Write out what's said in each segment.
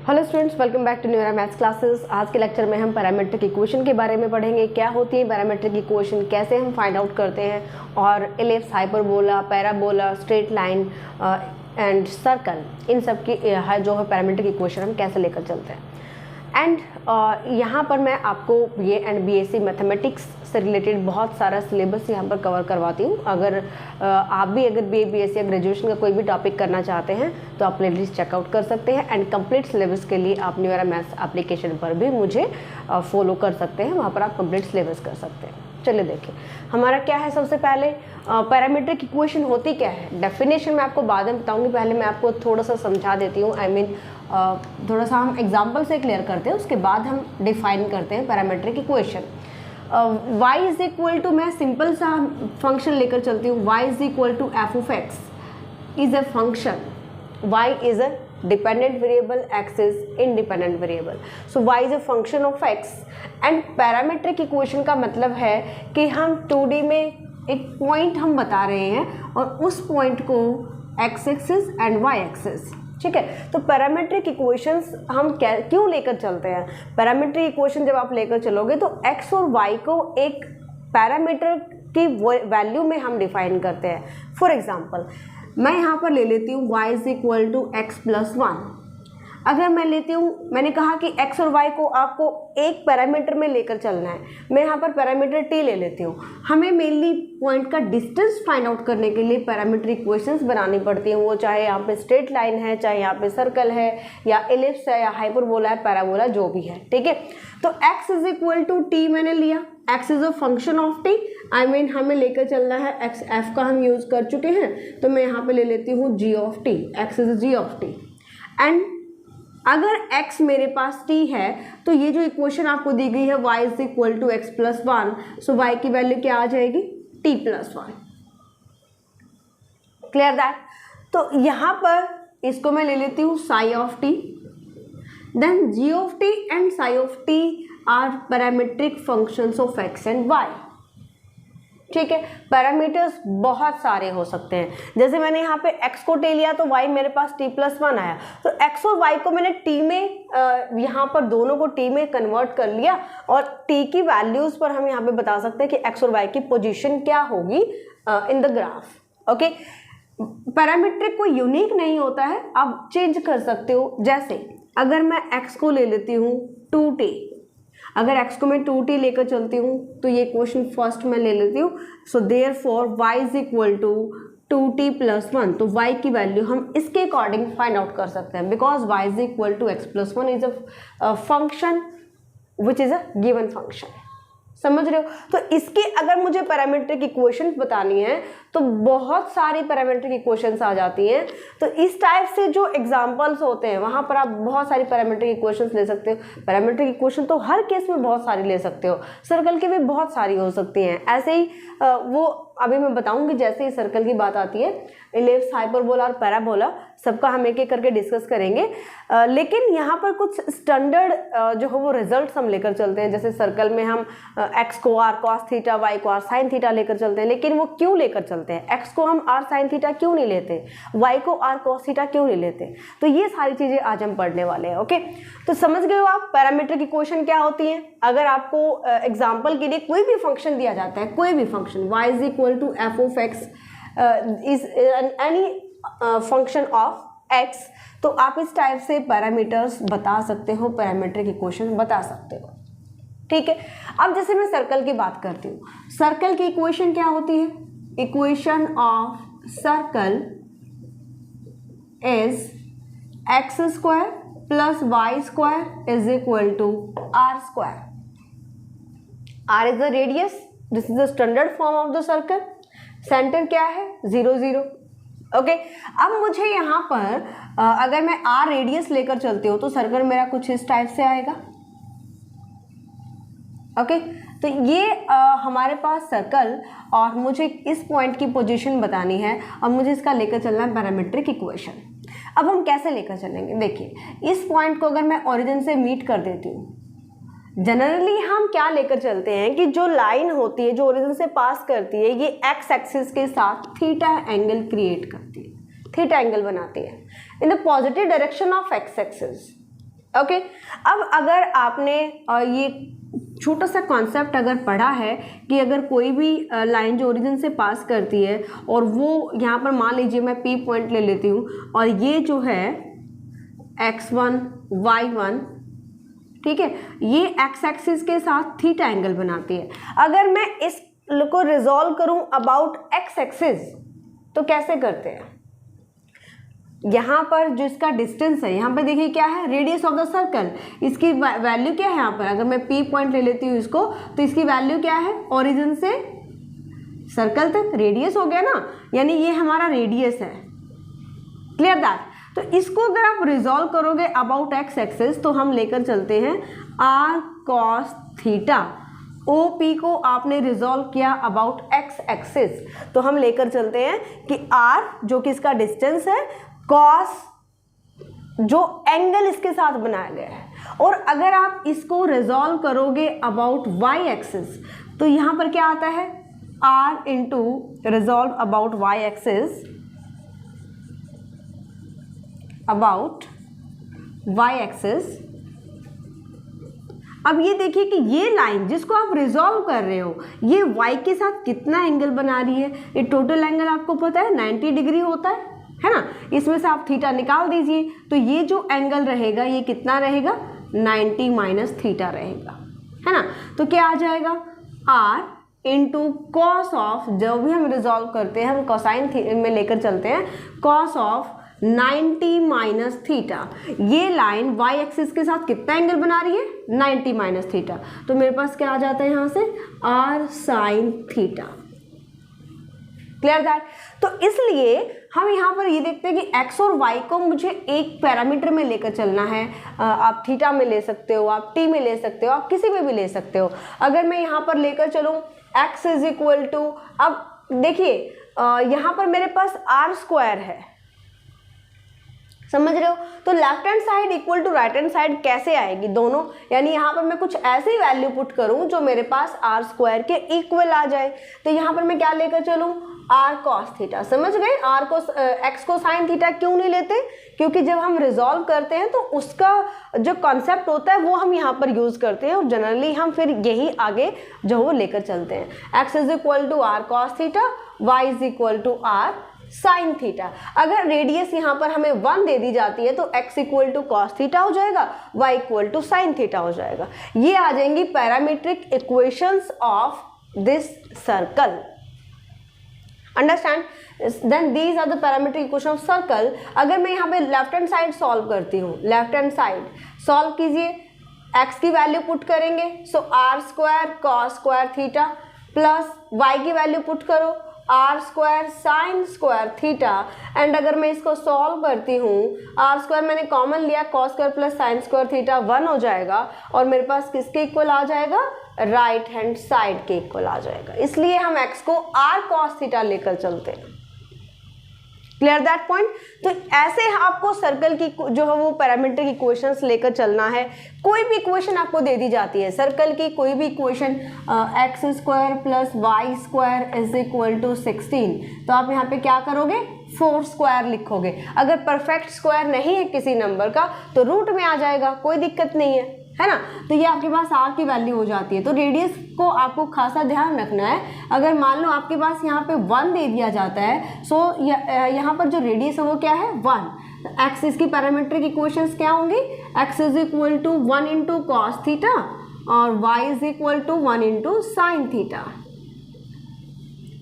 Hello students, welcome back to Neura maths classes. आज के lecture में हम पैरामीट्रिक इक्वेशन के बारे में पढ़ेंगे। क्या होती है पैरामीट्रिक इक्वेशन, कैसे हम फाइंड आउट करते हैं, और ellipse, hyperbola, parabola, straight line and circle, इन सब की जो है पैरामीट्रिक इक्वेशन हम कैसे लेकर चलते हैं। एंड यहाँ पर मैं आपको BA एंड BSc मैथमेटिक्स से रिलेटेड बहुत सारा सिलेबस यहाँ पर कवर करवाती हूँ। अगर आप भी अगर BA BSc या ग्रेजुएशन का कोई भी टॉपिक करना चाहते हैं तो आप प्लेलिस्ट चेकआउट कर सकते हैं। एंड कंप्लीट सिलेबस के लिए आप न्यूरा मैथ्स एप्लीकेशन पर भी मुझे फॉलो कर सकते हैं, वहाँ पर आप कंप्लीट सिलेबस कर सकते हैं। चलिए देखिए हमारा क्या है। सबसे पहले पैरामीट्रिक इक्वेशन होती क्या है, डेफिनेशन मैं आपको बाद में बताऊंगी। पहले मैं आपको थोड़ा सा समझा देती हूँ। थोड़ा सा हम एग्जांपल से क्लियर करते हैं, उसके बाद हम डिफाइन करते हैं parametric equation. y is equal to, मैं सिंपल सा फंक्शन लेकर चलती हूँ। y is equal to F of x is a function, y is a dependent variable, x is independent variable. So y is a function of x. and parametric equation का मतलब है कि हम 2D में एक पॉइंट हम बता रहे हैं और उस पॉइंट को x axis and y axis, ठीक है। तो पैरामीट्रिक इक्वेशंस हम क्यों लेकर चलते हैं। पैरामीट्रिक इक्वेशन जब आप लेकर चलोगे तो x और y को एक पैरामीटर की वैल्यू में हम डिफाइन करते हैं। फॉर एग्जाम्पल मैं यहाँ पर ले लेती हूँ y is equal to x plus 1। अगर मैं लेती हूँ, मैंने कहा कि x और y को आपको एक पैरामीटर में लेकर चलना है, मैं यहाँ पर पैरामीटर t ले लेती हूँ। हमें मेनली पॉइंट का डिस्टेंस फाइंड आउट करने के लिए पैरामीट्रिक इक्वेशंस बनानी पड़ती हैं। वो चाहे यहाँ पे स्ट्रेट लाइन है, चाहे यहाँ पे सर्कल है, या एलिप्स है, या हाइपरबोला है, पैराबोला, जो भी है, ठीक है। तो x is equal to t मैंने लिया, x is a function of t, हमें लेकर चलना है x, f का हम यूज कर चुके हैं, तो मैं यहाँ पे ले लेती हूँ g of t, x is g of t। And अगर x मेरे पास t है तो ये जो इक्वेशन आपको दी गई है y is equal to x plus 1, so y की वैल्यू क्या आ जाएगी, t प्लस 1। Clear that. तो यहाँ पर इसको मैं ले लेती हूँ psi of t, then g of t and psi of t are parametric functions of x and y, ठीक है। पैरामीटर्स बहुत सारे हो सकते हैं। जैसे मैंने यहाँ पे x को t लिया तो y मेरे पास t प्लस 1 आया, तो x और y को मैंने t में यहाँ पर दोनों को t में कन्वर्ट कर लिया, और t की वैल्यूज पर हम यहाँ पे बता सकते हैं कि x और y की पोजीशन क्या होगी in the graph. Okay, parametric कोई यूनिक नहीं होता है, आप चेंज कर सकते हो। जैसे अगर मैं x को ले लेती हूँ 2t, अगर x को मैं 2t लेकर चलती हूँ तो ये इक्वेशन फर्स्ट मैं ले लेती हूँ। So therefore y is equal to 2t plus 1, तो y की वैल्यू हम इसके अकॉर्डिंग फाइंड आउट कर सकते हैं, because y is equal to x plus 1 is a function which is a given function. समझ रहे हो। तो इसके अगर मुझे पैरामीट्रिक इक्वेशंस बतानी है तो बहुत सारी पैरामीट्रिक इक्वेशंस आ जाती हैं। तो इस टाइप से जो एग्जांपल्स होते हैं वहाँ पर आप बहुत सारी पैरामीट्रिक इक्वेशंस ले सकते हो। पैरामीट्रिक इक्वेशन तो हर केस में बहुत सारी ले सकते हो, सर्कल की भी बहुत सारी हो सकती हैं। ऐसे ही वो अभी मैं बताऊंगी, जैसे ही सर्कल की बात आती है, एलिप्स, हाइपरबोला और पैराबोला, सबका हम एक एक करके डिस्कस करेंगे। लेकिन यहाँ पर कुछ स्टैंडर्ड जो है वो रिजल्ट्स हम लेकर चलते हैं। जैसे सर्कल में हम x को r cos थीटा, y को r sin थीटा लेकर चलते हैं, लेकिन वो क्यों लेकर चलते हैं, x को हम r sin थीटा क्यों नहीं लेते, y को r cos थीटा क्यों नहीं लेते। तो ये सारी चीज़ें आज हम पढ़ने वाले हैं। ओके, तो समझ गए हो आप पैरामीट्रिक इक्वेशन क्या होती है। अगर आपको एग्जाम्पल के लिए कोई भी फंक्शन दिया जाता है, कोई भी function y is equal to F of x is any function of x, तो आप इस टाइप से पैरामीटर्स बता सकते हो, पैरामीट्रिक इक्वेशन बता सकते हो, ठीक है। अब जैसे मैं सर्कल की बात करती हूँ, सर्कल की इक्वेशन क्या होती है, equation of circle is x square plus y square is equal to r square. R is the radius, this is the standard form of the circle, centre क्या है 0 0। ओके, अब मुझे यहाँ पर अगर मैं आर रेडियस लेकर चलती हूँ तो सर्कल मेरा कुछ इस टाइप से आएगा। ओके, तो ये हमारे पास सर्कल, और मुझे इस पॉइंट की पोजीशन बतानी है और मुझे इसका लेकर चलना है पैरामीट्रिक इक्वेशन। अब हम कैसे लेकर चलेंगे, देखिए इस पॉइंट को अगर मैं ओरिजिन से मीट कर देती हूँ, जनरली हम क्या लेकर चलते हैं कि जो लाइन होती है जो ओरिजिन से पास करती है, ये एक्स एक्सिस के साथ थीटा एंगल क्रिएट करती है, थीटा एंगल बनाती है in the positive direction of x axis. Okay, अब अगर आपने ये छोटा सा कॉन्सेप्ट अगर पढ़ा है कि अगर कोई भी लाइन जो ओरिजिन से पास करती है और वो यहाँ पर मान लीजिए मैं पी पॉइंट ले लेती हूँ और ये जो है x1 y1, ठीक है, ये x एक्सिस के साथ थीटा एंगल बनाती है। अगर मैं इस को रिजॉल्व करूं अबाउट x एक्सिस तो कैसे करते हैं, यहाँ पर जो इसका डिस्टेंस है, यहाँ पर देखिए क्या है, रेडियस ऑफ द सर्कल, इसकी वैल्यू क्या है यहाँ पर, अगर मैं P पॉइंट ले लेती हूँ इसको तो इसकी वैल्यू क्या है, ओरिजिन से सर्कल तक रेडियस हो गया ना, यानी ये हमारा रेडियस है। Clear that? तो इसको अगर आप रिजॉल्व करोगे अबाउट x एक्सिस तो हम लेकर चलते हैं r cos थीटा। OP को आपने रिजॉल्व किया अबाउट x एक्सिस तो हम लेकर चलते हैं कि r जो कि इसका डिस्टेंस है, cos जो एंगल इसके साथ बनाया गया है, और अगर आप इसको रिजॉल्व करोगे अबाउट y एक्सिस तो यहाँ पर क्या आता है, r into resolve about y axis about y axis. अब ये देखिए कि ये लाइन जिसको आप रिजॉल्व कर रहे हो ये y के साथ कितना एंगल बना रही है, ये टोटल एंगल आपको पता है 90 डिग्री होता है ना, इसमें से आप थीटा निकाल दीजिए तो ये जो एंगल रहेगा ये कितना रहेगा, 90 माइनस थीटा रहेगा, है ना। तो क्या आ जाएगा, r इंटू कॉस ऑफ, जो भी हम रिजॉल्व करते हैं हम कोसाइन में लेकर चलते हैं, कॉस ऑफ 90 माइनस थीटा। ये लाइन y एक्सिस के साथ कितना एंगल बना रही है, 90 माइनस थीटा, तो मेरे पास क्या आ जाता है यहाँ से, r sine theta. Clear that? तो इसलिए हम यहाँ पर ये देखते हैं कि x और y को मुझे एक पैरामीटर में लेकर चलना है। आप थीटा में ले सकते हो, आप t में ले सकते हो, आप किसी में भी ले सकते हो। अगर मैं यहाँ पर लेकर चलूँ x इज इक्वल टू, अब देखिए यहाँ पर मेरे पास r स्क्वायर है, समझ रहे हो, तो left hand side equal to right hand side कैसे आएगी, दोनों, यानी यहाँ पर मैं कुछ ऐसी वैल्यू पुट करूँ जो मेरे पास r स्क्वायर के इक्वल आ जाए। तो यहाँ पर मैं क्या लेकर चलूँ, r cos थीटा। समझ गए, r को x को साइन थीटा क्यों नहीं लेते, क्योंकि जब हम रिजॉल्व करते हैं तो उसका जो कॉन्सेप्ट होता है वो हम यहाँ पर यूज करते हैं और जनरली हम फिर यही आगे जो वो लेकर चलते हैं। x is equal to r cos theta, y is equal to r sine theta. अगर रेडियस यहाँ पर हमें 1 दे दी जाती है तो x equal to cos theta हो जाएगा, y equal to sine theta हो जाएगा। ये आ जाएंगी parametric equations of this circle. Understand? Then these are the parametric equation of circle. अगर मैं यहाँ पे लेफ्ट हैंड साइड सॉल्व करती हूँ, लेफ्ट हैंड साइड सॉल्व कीजिए, x की वैल्यू पुट करेंगे, सो r square cos square theta plus y की वैल्यू पुट करो r square sine square theta, and अगर मैं इसको सॉल्व करती हूँ, r स्क्वायर मैंने कॉमन लिया, cos square plus sine square theta 1 हो जाएगा और मेरे पास किसके इक्वल आ जाएगा, राइट हैंड साइड के इक्वल आ जाएगा। इसलिए हम x को r cos थीटा लेकर चलते हैं। Clear that point? तो ऐसे आपको सर्कल की जो है वो पैरामीट्रिक इक्वेशंस लेकर चलना है। कोई भी इक्वेशन आपको दे दी जाती है सर्कल की, कोई भी equation x square plus y square is equal to 16, तो आप यहाँ पे क्या करोगे, 4 स्क्वायर लिखोगे। अगर परफेक्ट स्क्वायर नहीं है किसी नंबर का तो रूट में आ जाएगा, कोई दिक्कत नहीं है ना। तो ये आपके पास r की वैल्यू हो जाती है। तो रेडियस को आपको खासा ध्यान रखना है। अगर मान लो आपके पास यहाँ पे 1 दे दिया जाता है, सो यहाँ पर जो रेडियस है वो क्या है, 1। एक्स इसकी पैरामीट्रिक इक्वेशंस क्या होंगी, x is equal to 1 into cos theta और y is equal to 1 into sine theta.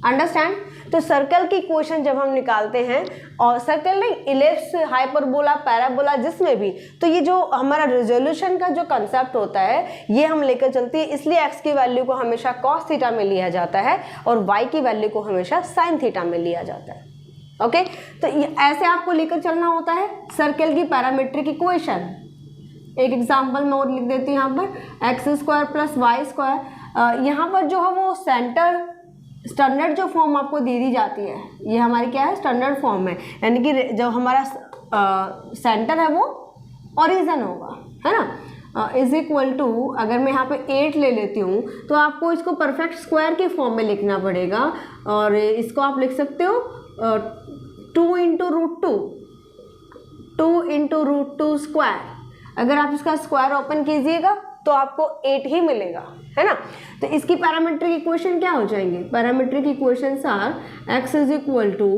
Understand? तो सर्कल की इक्वेशन जब हम निकालते हैं, और सर्कल नहीं, इलिप्स, हाइपरबोला, पैराबोला, जिसमें भी, तो ये जो हमारा रेजोल्यूशन का जो कंसेप्ट होता है ये हम लेकर चलते हैं। इसलिए x की वैल्यू को हमेशा कॉस थीटा में लिया जाता है और y की वैल्यू को हमेशा साइन थीटा में लिया जाता है। ओके, तो ऐसे आपको लेकर चलना होता है सर्कल की पैरामीट्रिक इक्वेशन। एक एग्जाम्पल मैं और लिख देती हूँ यहाँ पर, x square plus y square. यहाँ पर जो है वो सेंटर स्टैंडर्ड जो फॉर्म आपको दे दी जाती है, ये हमारी क्या है, स्टैंडर्ड फॉर्म है, यानी कि जब हमारा सेंटर है वो ओरिजिन होगा, है ना। इज इक्वल टू, अगर मैं यहाँ पे 8 ले लेती हूँ तो आपको इसको परफेक्ट स्क्वायर के फॉर्म में लिखना पड़ेगा, और इसको आप लिख सकते हो 2 इंटू रूट 2 स्क्वायर। अगर आप इसका स्क्वायर ओपन कीजिएगा तो आपको 8 ही मिलेगा, है ना। तो इसकी पैरामीट्रिक इक्वेशन क्या हो जाएंगे? Parametric equations are x is equal to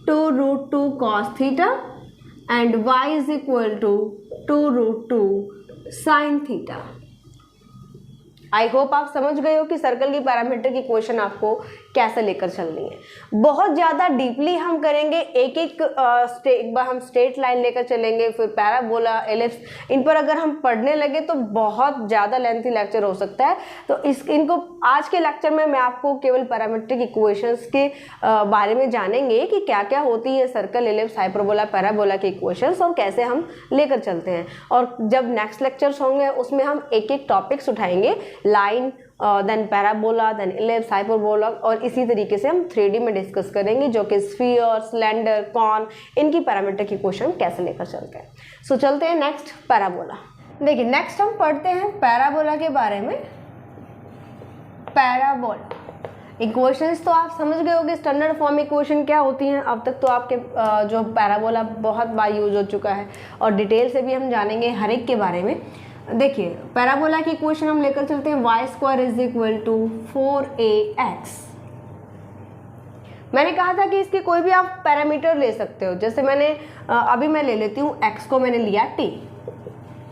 2√2 cos theta and y is equal to 2√2 sin theta. I hope आप समझ गए हो कि सर्कल की पैरामीट्रिक इक्वेशन आपको कैसे लेकर चलनी है। बहुत ज़्यादा डीपली हम करेंगे, एक बार हम स्ट्रेट लाइन लेकर चलेंगे, फिर पैराबोला, एलिप्स, इन पर अगर हम पढ़ने लगे तो बहुत ज़्यादा लेंथी लेक्चर हो सकता है। तो इनको आज के लेक्चर में मैं आपको केवल पैरामीट्रिक इक्वेशंस के बारे में जानेंगे कि क्या क्या होती है सर्कल, एलिप्स, हाइपरबोला, पैराबोला की इक्वेशंस और कैसे हम लेकर चलते हैं। और जब नेक्स्ट लेक्चर्स होंगे उसमें हम एक एक टॉपिक्स उठाएंगे, line, then parabola, then ellipse, hyperbola, और इसी तरीके से हम 3D में डिस्कस करेंगे जो कि स्फीयर, सिलेंडर, कॉन, इनकी पैरामीट्रिक इक्वेशन कैसे लेकर चलते हैं। सो चलते हैं नेक्स्ट पैराबोला। देखिए नेक्स्ट हम पढ़ते हैं पैराबोला के बारे में। पैराबोला इक्वेशंस तो आप समझ गए होंगे, स्टैंडर्ड फॉर्म इक्वेशन क्या होती हैं। अब तक तो आपके जो पैराबोला बहुत बार यूज हो चुका है और डिटेल से भी हम जानेंगे हर एक के बारे में। देखिए पैराबोला की इक्वेशन हम लेकर चलते हैं, y square is equal to 4ax। मैंने कहा था कि इसके कोई भी आप पैरामीटर ले सकते हो, जैसे अभी मैं ले लेती हूँ x को मैंने लिया t,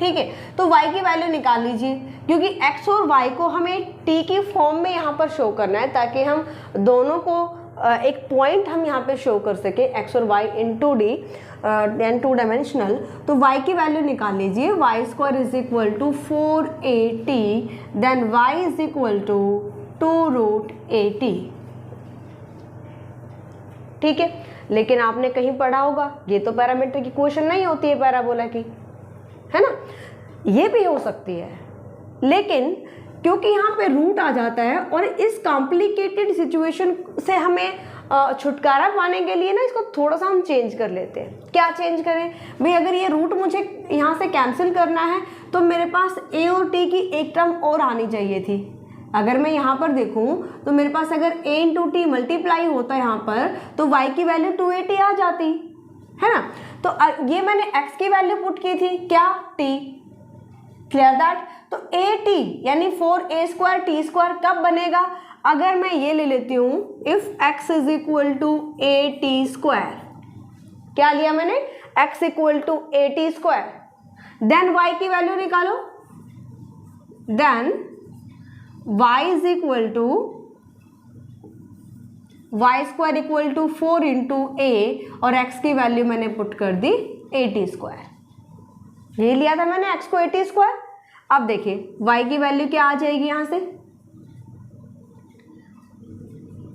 ठीक है। तो y की वैल्यू निकाल लीजिए, क्योंकि x और y को हमें t की फॉर्म में यहाँ पर शो करना है ताकि हम दोनों को एक पॉइंट हम यहाँ पे शो कर सके, x और y in 2D and 2 dimensional. तो y की वैल्यू निकाल लीजिए, y square is equal to 4at, then y is equal to 2√at, ठीक है। लेकिन आपने कहीं पढ़ा होगा ये तो पैरामीट्रिक इक्वेशन नहीं होती है पैराबोला की, है ना। ये भी हो सकती है, लेकिन क्योंकि यहाँ पे रूट आ जाता है और इस कॉम्प्लिकेटेड सिचुएशन से हमें छुटकारा पाने के लिए ना इसको थोड़ा सा हम चेंज कर लेते हैं। क्या चेंज करें भाई? अगर ये रूट मुझे यहाँ से कैंसिल करना है तो मेरे पास a और t की एक टर्म और आनी चाहिए थी। अगर मैं यहाँ पर देखूँ तो मेरे पास अगर a इंटू टी मल्टीप्लाई होता है यहाँ पर तो y की वैल्यू 2at आ जाती, है ना। तो ये मैंने x की वैल्यू पुट की थी, क्या? t, clear that. तो at यानी 4a स्क्वायर t स्क्वायर कब बनेगा? अगर मैं ये ले लेती हूँ, if x is equal to at square, क्या लिया मैंने? x equal to at square, then y की वैल्यू निकालो, then y is equal to y square equal to 4 into a और x की वैल्यू मैंने पुट कर दी at स्क्वायर। ये लिया था मैंने x को at स्क्वायर। अब देखिए y की वैल्यू क्या आ जाएगी यहाँ से?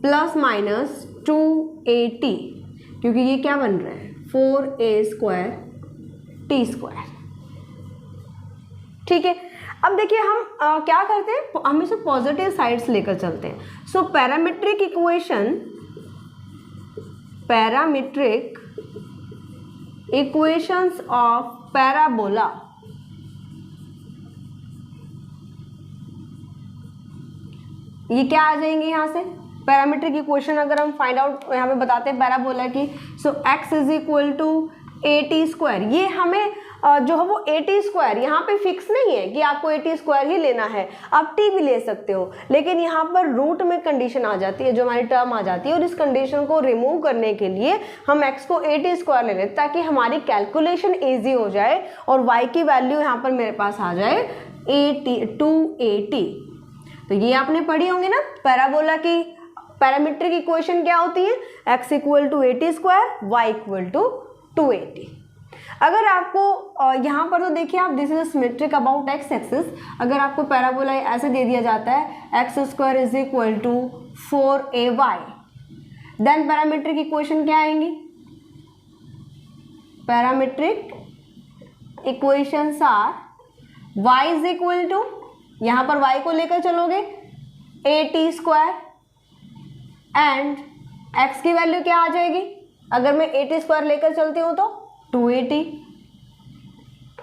प्लस माइनस 2at, क्योंकि ये क्या बन रहा है? 4a स्क्वायर t स्क्वायर, ठीक है। अब देखिए हम क्या करते हैं, हम इसे पॉजिटिव साइड्स लेकर चलते हैं। सो पैरामीट्रिक इक्वेशंस ऑफ पैराबोला, ये क्या आ जाएंगे यहाँ से? पैरामीट्रिक इक्वेशन अगर हम फाइंड आउट यहाँ पे बताते हैं पैराबोला की, so x is equal to at square. ये हमें जो है वो at स्क्वायर यहाँ पे फिक्स नहीं है कि आपको at स्क्वायर ही लेना है, आप t भी ले सकते हो, लेकिन यहाँ पर रूट में कंडीशन आ जाती है, जो हमारी टर्म आ जाती है, और इस कंडीशन को रिमूव करने के लिए हम x को at स्क्वायर ले लेते ताकि हमारी कैलकुलेशन ईजी हो जाए और y की वैल्यू यहाँ पर मेरे पास आ जाए 2at। तो ये आपने पढ़ी होंगी ना, पैराबोला की पैरामीट्रिक इक्वेशन क्या होती है? x equal to at square, y equal to 2at। अगर आपको यहाँ पर तो देखिए आप, this is symmetric about x axis. अगर आपको पैराबोला ऐसे दे दिया जाता है x square is equal to 4ay, then parametric equation क्या आएंगी? Parametric equations are y is equal to, यहाँ पर y को लेकर चलोगे at स्क्वायर एंड x की वैल्यू क्या आ जाएगी? अगर मैं at स्क्वायर लेकर चलती हूँ तो 2at।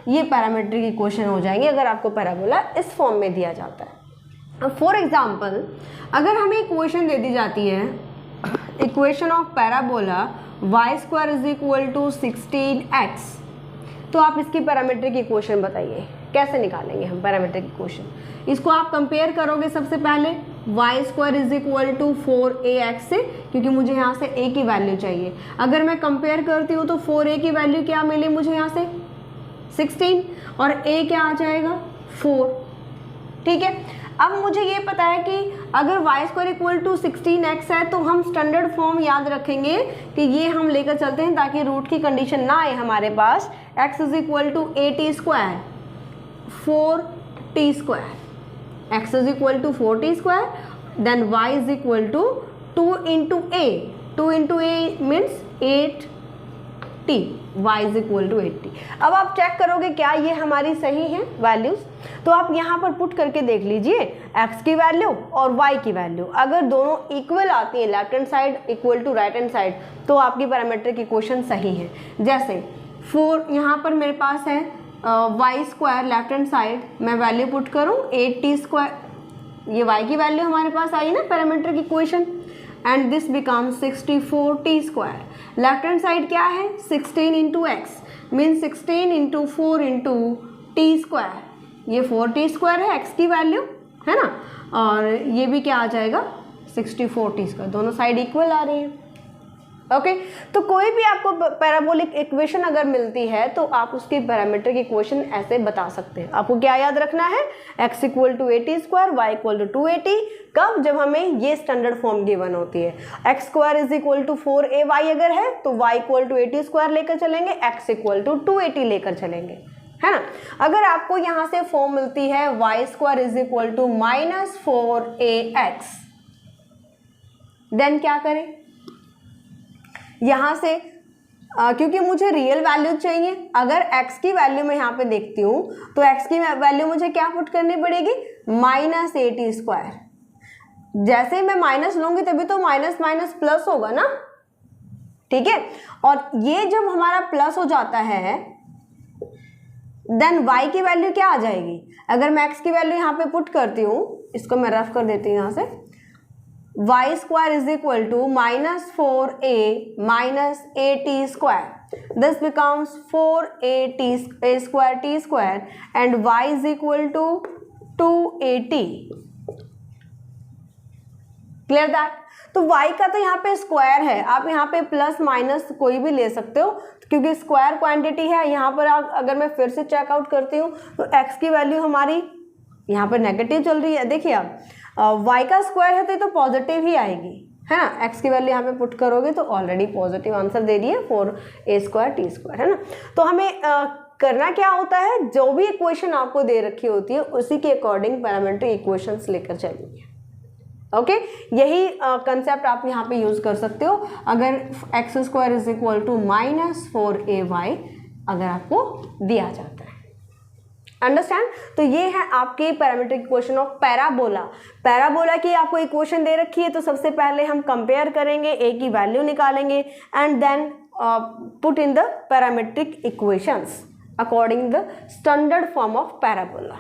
ये पैरामीट्रिक इक्वेशन हो जाएंगे अगर आपको पैराबोला इस फॉर्म में दिया जाता है। अब फॉर एग्जांपल अगर हमें इक्वेशन दे दी जाती है, equation of parabola y square is equal to 16x, तो आप इसकी पैरामीट्रिक इक्वेशन बताइए कैसे निकालेंगे हम पैरामीट्रिक इक्वेशन। इसको आप कंपेयर करोगे सबसे पहले y square is equal to 4ax से, क्योंकि मुझे यहाँ से a की वैल्यू चाहिए। अगर मैं कंपेयर करती हूँ तो 4a की वैल्यू क्या मिली मुझे यहाँ से 16 और a क्या आ जाएगा 4। ठीक है, अब मुझे ये पता है कि अगर Y square equal to 16x है तो हम स्टैंडर्ड फॉर्म याद रखेंगे कि ये हम लेकर चलते हैं ताकि रूट की कंडीशन ना आए हमारे पास। x is equal to a square 4t square, x is equal to 4t square, then y is equal to 2 into a, 2 into a means 8t, y is equal to 8t। अब आप check करोगे क्या ये हमारी सही है values, तो आप यहाँ पर पुट करके देख लीजिए x की वैल्यू और y की वैल्यू, अगर दोनों इक्वल आती है left hand side equal to right hand side तो आपकी पैरामीट्रिक इक्वेशन सही है। जैसे 4 यहाँ पर मेरे पास है y square left hand side, मैं वैल्यू पुट करूँ 8t स्क्वायर, ये y की वैल्यू हमारे पास आई ना parametric equation, and this become 64t square. Left hand side क्या है 16 into x mean 16 into 4 into T square, ये 4t स्क्वायर है x की वैल्यू है ना, और ये भी क्या आ जाएगा 64t स्क्वायर, दोनों साइड इक्वल आ रही है। ओके तो कोई भी आपको पैराबोलिक इक्वेशन अगर मिलती है तो आप उसकी पैरामीट्रिक इक्वेशन ऐसे बता सकते हैं। आपको क्या याद रखना है, x equal to 80 square, y equal to 280, कब, जब हमें ये स्टैंडर्ड फॉर्म गिवन होती है। x square is equal to 4ay अगर है तो y इक्वल टू 80 स्क्वायर लेकर चलेंगे, x इक्वल टू 280 लेकर चलेंगे, है ना। अगर आपको यहाँ से फॉर्म मिलती है y square is equal to -4ax, then क्या करें, यहाँ से क्योंकि मुझे रियल वैल्यू चाहिए, अगर x की वैल्यू मैं यहाँ पे देखती हूँ तो x की वैल्यू मुझे क्या पुट करनी पड़ेगी -80 स्क्वायर। जैसे ही मैं माइनस लूँगी तभी तो माइनस माइनस प्लस होगा ना, ठीक है। और ये जब हमारा प्लस हो जाता है देन y की वैल्यू क्या आ जाएगी, अगर मैं x की वैल्यू यहाँ पे पुट करती हूँ, इसको मैं रफ कर देती हूँ यहाँ से, y square is equal to -4a minus 8t square, this becomes 4a square t square and y is equal to 280। Clear that. तो y का तो यहाँ पे स्क्वायर है, आप यहाँ पे प्लस माइनस कोई भी ले सकते हो क्योंकि स्क्वायर क्वांटिटी है। यहाँ पर अगर मैं फिर से चेकआउट करती हूँ तो x की वैल्यू हमारी यहाँ पर नेगेटिव चल रही है, देखिए आप y का स्क्वायर है तो पॉजिटिव ही आएगी, है ना। x की वैल्यू यहाँ पे पुट करोगे तो ऑलरेडी पॉजिटिव आंसर दे दिए 4a स्क्वायर t स्क्वायर, है ना। तो हमें करना क्या होता है, जो भी इक्वेशन आपको दे रखी होती है उसी के अकॉर्डिंग पैरामीट्रिक इक्वेशंस लेकर चलिए। ओके यही कंसेप्ट आप यहाँ पे यूज कर सकते हो अगर x square is equal to -4ay अगर आपको दिया जाता है। अंडरस्टैंड। तो ये है आपके parametric equation of parabola. Parabola की आपको इक्वेशन दे रखी है तो सबसे पहले हम कंपेयर करेंगे, a की वैल्यू निकालेंगे and then put in the parametric equations according the standard form of parabola.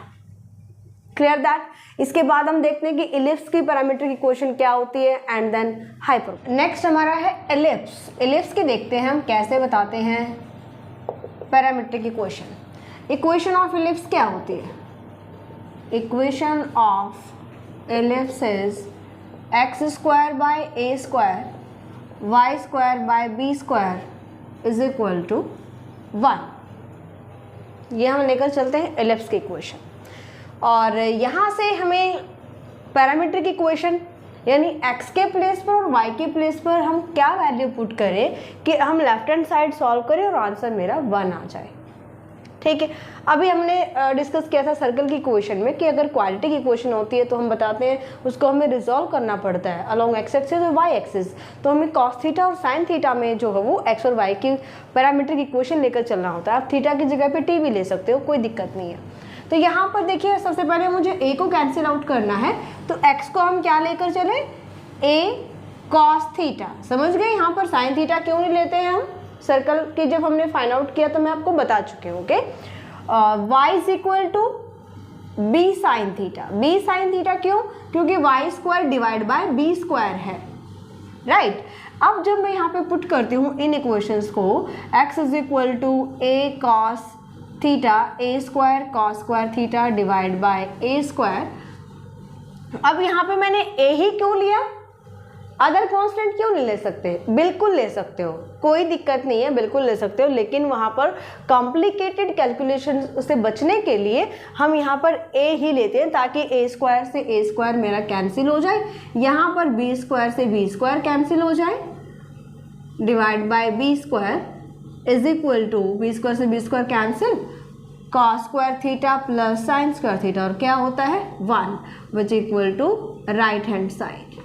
Clear that. इसके बाद हम देखते हैं कि इलिप्स की पैरामीट्रिक इक्वेशन क्या होती है एंड देन हाइपरबोला। नेक्स्ट हमारा है इलिप्स। इलिप्स की देखते हैं हम कैसे बताते हैं parametric equation. Equation of ellipse क्या होती है, equation of ellipse is x square by a square y square by b square is equal to 1। ये हम लेकर चलते हैं इलिप्स की इक्वेशन और यहाँ से हमें पैरामीट्रिक इक्वेशन यानी x के प्लेस पर और y के प्लेस पर हम क्या वैल्यू पुट करें कि हम लेफ्ट हैंड साइड सॉल्व करें और आंसर मेरा 1 आ जाए। ठीक है, अभी हमने डिस्कस किया था सर्कल की इक्वेशन में कि अगर क्वाड्रेटिक इक्वेशन होती है तो हम बताते हैं उसको हमें रिजॉल्व करना पड़ता है अलोंग एक्स एक्सिस और वाई एक्सिस। तो हमें कॉस थीटा और साइन थीटा में जो है वो एक्स और वाई की पैरामीट्रिक इक्वेशन लेकर चलना होता है। आप थीटा की जगह पे टी भी ले सकते हो, कोई दिक्कत नहीं है। तो यहाँ पर देखिए सबसे पहले मुझे ए को कैंसिल आउट करना है तो एक्स को हम क्या लेकर चले, ए कॉस थीटा। समझ गए, यहाँ पर साइन थीटा क्यों नहीं लेते हैं हम, सर्कल की जब हमने फाइंड आउट किया तो मैं आपको बता चुकी हूँ। Okay, y is equal to b sine theta. B sine theta क्यों, क्योंकि y square divide by b square है, राइट। अब जब मैं यहाँ पे पुट करती हूँ इन इक्वेशंस को, x is equal to a cos theta a square cos square theta divide by a square. अब यहाँ पे मैंने ए ही क्यों लिया, अदर कांस्टेंट क्यों नहीं ले सकते? बिल्कुल ले सकते हो, कोई दिक्कत नहीं है, बिल्कुल ले सकते हो, लेकिन वहाँ पर कॉम्प्लिकेटेड कैलकुलेशन से बचने के लिए हम यहाँ पर ए ही लेते हैं, ताकि ए स्क्वायर से ए स्क्वायर मेरा कैंसिल हो जाए, यहाँ पर बी स्क्वायर से बी स्क्वायर कैंसिल हो जाए, divide by b square is equal to b square से b square cancel, cos square theta plus sine square theta, और क्या होता है 1 which equal to right hand side.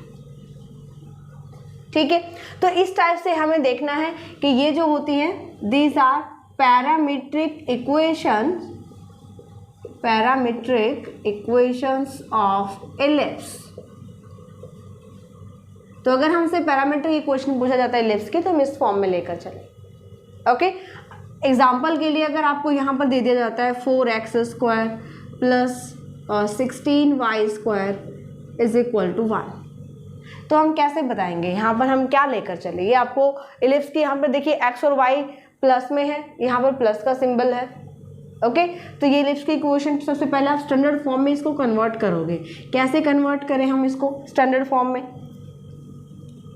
ठीक है, तो इस टाइप से हमें देखना है कि ये जो होती हैं these are parametric equations of ellipse. तो अगर हमसे पैरामीट्रिक इक्वेशन पूछा जाता है एलिप्स की, तो हम इस फॉर्म में लेकर चलें। ओके, एग्जाम्पल के लिए अगर आपको यहाँ पर दे दिया जाता है 4x square plus 16y square is equal to 1, तो हम कैसे बताएंगे यहाँ पर हम क्या लेकर चले? ये आपको एलिप्स की यहाँ पर देखिए x और y प्लस में है, यहाँ पर प्लस का सिंबल है। ओके, तो ये एलिप्स की इक्वेशन सबसे पहले आप स्टैंडर्ड फॉर्म में इसको कन्वर्ट करोगे। कैसे कन्वर्ट करें हम इसको स्टैंडर्ड फॉर्म में?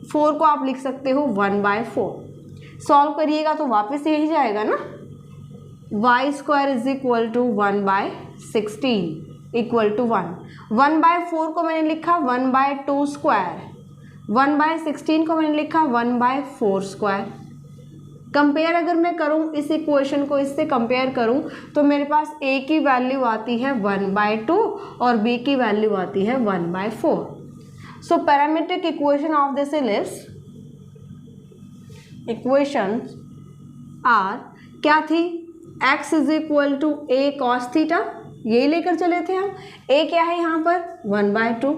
4 को आप लिख सकते हो 1/4, सॉल्व करिएगा तो वापस यही जाएगा ना, y square is equal to 1/16 equal to 1। 1/4 को मैंने लिखा 1/2 स्क्वायर, 1/16 को मैंने लिखा 1/4 स्क्वायर। कंपेयर अगर मैं करूं इस इक्वेशन को इससे कंपेयर करूं तो मेरे पास a की वैल्यू आती है 1/2 और b की वैल्यू आती है 1/4। So parametric equation of this ellipse equations are क्या थी? x is equal to a cos theta, यही लेकर चले थे हम। a क्या है यहाँ पर 1/2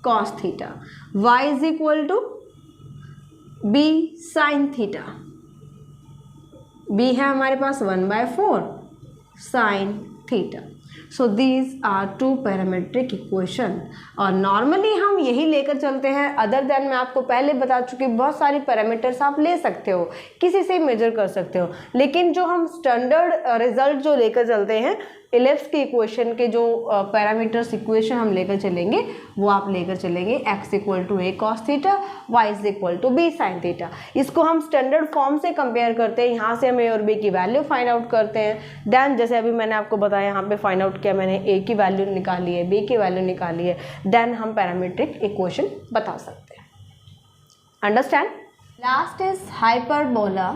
cos theta, y is equal to b sin theta, b है हमारे पास 1/4 sin theta. So these are 2 parametric equation, और नॉर्मली हम यही लेकर चलते हैं। अदर देन मैं आपको पहले बता चुकी बहुत सारी पैरामीटर्स आप ले सकते हो, किसी से मेजर कर सकते हो, लेकिन जो हम स्टैंडर्ड रिजल्ट जो लेकर चलते हैं एलिप्स की इक्वेशन के जो पैरामीटर्स इक्वेशन हम लेकर चलेंगे वो आप लेकर चलेंगे x equal to a cos theta, y is equal to b sin theta. इसको हम स्टैंडर्ड फॉर्म से कंपेयर करते हैं, यहाँ से हम a और b की वैल्यू फाइंड आउट करते हैं। देन जैसे अभी मैंने आपको बताया यहाँ पे फाइंड आउट किया मैंने, a की वैल्यू निकाली है, b की वैल्यू निकाली है, देन हम पैरामीट्रिक इक्वेशन बता सकते हैं। Understand? Last is hyperbola.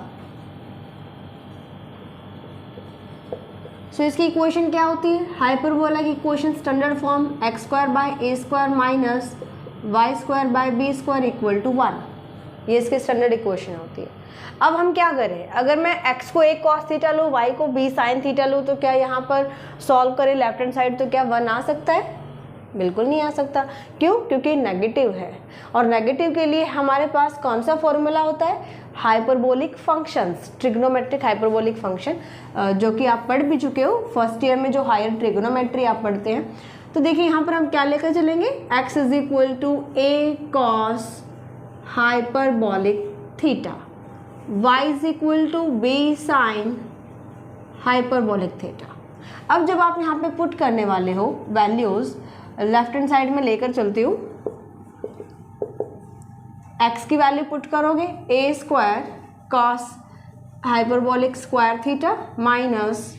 So इसकी इक्वेशन क्या होती है? हाइपरबोला की equation standard form x square by a square minus y square by b square equal to 1, ये इसकी स्टैंडर्ड इक्वेशन होती है। अब हम क्या करें? अगर मैं x को a cos थीटा लूँ, y को b sin थीटा लूँ, तो क्या यहाँ पर सॉल्व करें लेफ्ट हैंड साइड तो क्या 1 आ सकता है? बिल्कुल नहीं आ सकता। क्यों? क्योंकि नेगेटिव है, और नेगेटिव के लिए हमारे पास कौन सा फॉर्मूला होता है? Hyperbolic functions, trigonometric hyperbolic function, जो कि आप पढ़ भी चुके हो फर्स्ट ईयर में, जो हायर ट्रिग्नोमेट्री आप पढ़ते हैं। तो देखिए यहाँ पर हम क्या लेकर चलेंगे? x is equal to a cos hyperbolic theta, y is equal to b sin hyperbolic theta. अब जब आप यहाँ पे पुट करने वाले हो वैल्यूज़, लेफ्ट हैंड साइड में लेकर चलती हूँ, x की वैल्यू पुट करोगे a square cos hyperbolic square theta minus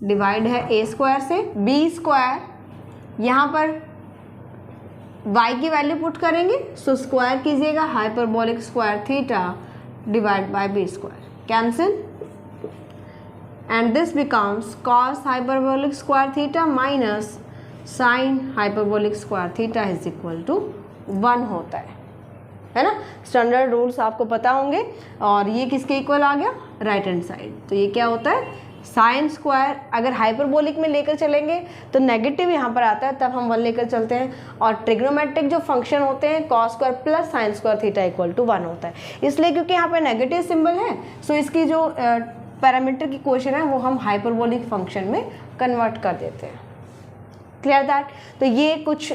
divide है a स्क्वायर से b स्क्वायर, यहाँ पर y की वैल्यू पुट करेंगे, सो स्क्वायर कीजिएगा hyperbolic square theta divide by b square, cancel, and this becomes cos hyperbolic square theta minus sin hyperbolic square theta is equal to 1 होता है ना। Standard rules आपको पता होंगे, और ये किसके इक्वल आ गया? Right hand side. तो ये क्या होता है? Sine square. अगर हाइपरबोलिक में लेकर चलेंगे तो नेगेटिव यहाँ पर आता है, तब हम 1 लेकर चलते हैं, और ट्रिग्नोमेट्रिक जो फंक्शन होते हैं cos square plus sine square theta equal to 1 होता है। इसलिए क्योंकि यहाँ पर नेगेटिव सिंबल है, सो इसकी जो पैरामीट्रिक इक्वेशन है वो हम हाइपरबोलिक फंक्शन में कन्वर्ट कर देते हैं। Clear that. तो ये कुछ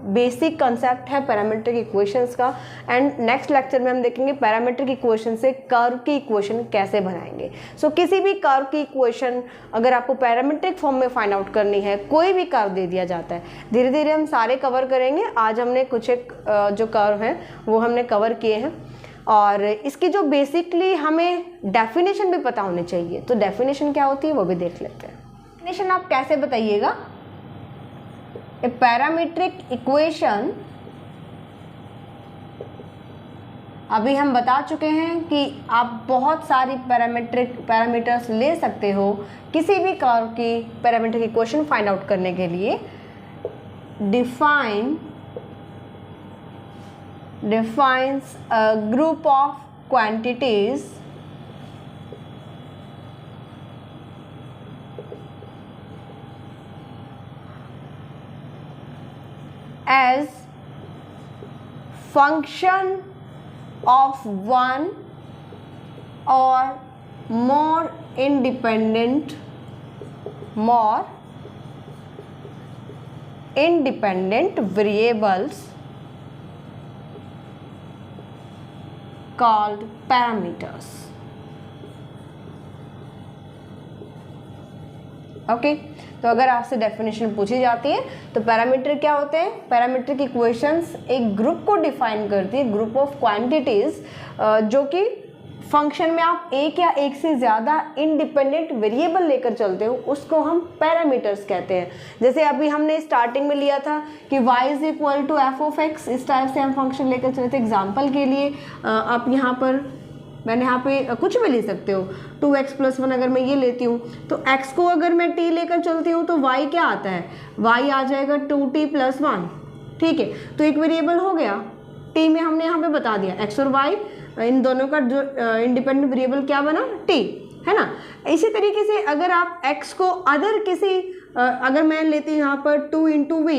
बेसिक कंसेप्ट है पैरामीट्रिक इक्वेशंस का। एंड नेक्स्ट लेक्चर में हम देखेंगे पैरामीट्रिक इक्वेशन से कर्व की इक्वेशन कैसे बनाएंगे। सो किसी भी कर्व की इक्वेशन अगर आपको पैरामीट्रिक फॉर्म में फाइंड आउट करनी है, कोई भी कर्व दे दिया जाता है, धीरे धीरे हम सारे कवर करेंगे। आज हमने कुछ एक जो कर्व हैं वो हमने कवर किए हैं, और इसकी जो बेसिकली हमें डेफिनेशन भी पता होनी चाहिए। तो डेफिनेशन क्या होती है वो भी देख लेते हैं। डेफिनेशन आप कैसे बताइएगा? ए पैरामीट्रिक इक्वेशन, अभी हम बता चुके हैं कि आप बहुत सारी पैरामीटर्स ले सकते हो किसी भी कर्व की पैरामीट्रिक इक्वेशन फाइंड आउट करने के लिए। defines a group of quantities as function of one or more independent variables called parameters। Okay, तो अगर आपसे डेफिनेशन पूछी जाती है तो पैरामीटर क्या होते हैं? पैरामीट्रिक इक्वेशंस एक ग्रुप को डिफाइन करती है, ग्रुप ऑफ क्वांटिटीज, जो कि फंक्शन में आप एक या एक से ज़्यादा इंडिपेंडेंट वेरिएबल लेकर चलते हो, उसको हम पैरामीटर्स कहते हैं। जैसे अभी हमने स्टार्टिंग में लिया था कि y is equal to F of X, इस टाइप से हम फंक्शन लेकर चले थे। एग्जाम्पल के लिए आप यहाँ पर, मैंने यहाँ पे कुछ भी ले सकते हो, 2x+1 अगर मैं ये लेती हूँ तो x को अगर मैं t लेकर चलती हूँ तो y क्या आता है? y आ जाएगा 2t+1। ठीक है, तो एक वेरिएबल हो गया, t में हमने यहाँ पे बता दिया x और y, इन दोनों का जो इंडिपेंडेंट वेरिएबल क्या बना? t, है ना। इसी तरीके से अगर आप x को अदर किसी अगर मैं लेती हूँ यहाँ पर 2 × v,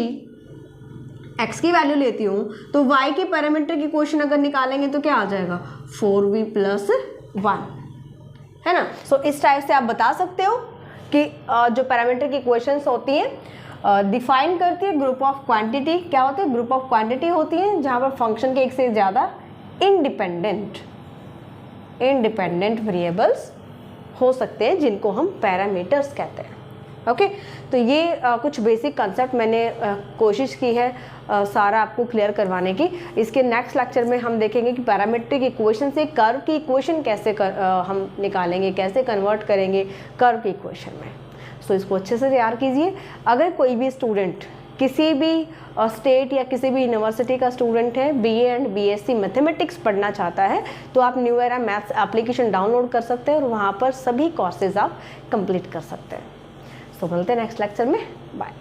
x की वैल्यू लेती हूँ तो y की पैरामीट्रिक इक्वेशन अगर निकालेंगे तो क्या आ जाएगा? 4v+1, है ना। सो इस टाइप से आप बता सकते हो कि जो पैरामीट्रिक इक्वेशंस होती हैं डिफाइन करती है ग्रुप ऑफ क्वांटिटी। क्या होते हैं? ग्रुप ऑफ क्वांटिटी होती है जहाँ पर फंक्शन के एक से ज़्यादा इंडिपेंडेंट वेरिएबल्स हो सकते हैं, जिनको हम पैरामीटर्स कहते हैं। ओके, तो ये कुछ बेसिक कंसेप्ट मैंने कोशिश की है सारा आपको क्लियर करवाने की। इसके नेक्स्ट लेक्चर में हम देखेंगे कि पैरामीट्रिक इक्वेशन से कर्व की इक्वेशन कैसे हम निकालेंगे, कैसे कन्वर्ट करेंगे कर्व की इक्वेशन में। सो इसको अच्छे से तैयार कीजिए। अगर कोई भी स्टूडेंट किसी भी स्टेट या किसी भी यूनिवर्सिटी का स्टूडेंट है, BA एंड BSc मैथमेटिक्स पढ़ना चाहता है, तो आप new era maths application download कर सकते हैं और वहाँ पर सभी कोर्सेज आप कंप्लीट कर सकते हैं। सो मिलते हैं नेक्स्ट लेक्चर में। बाय।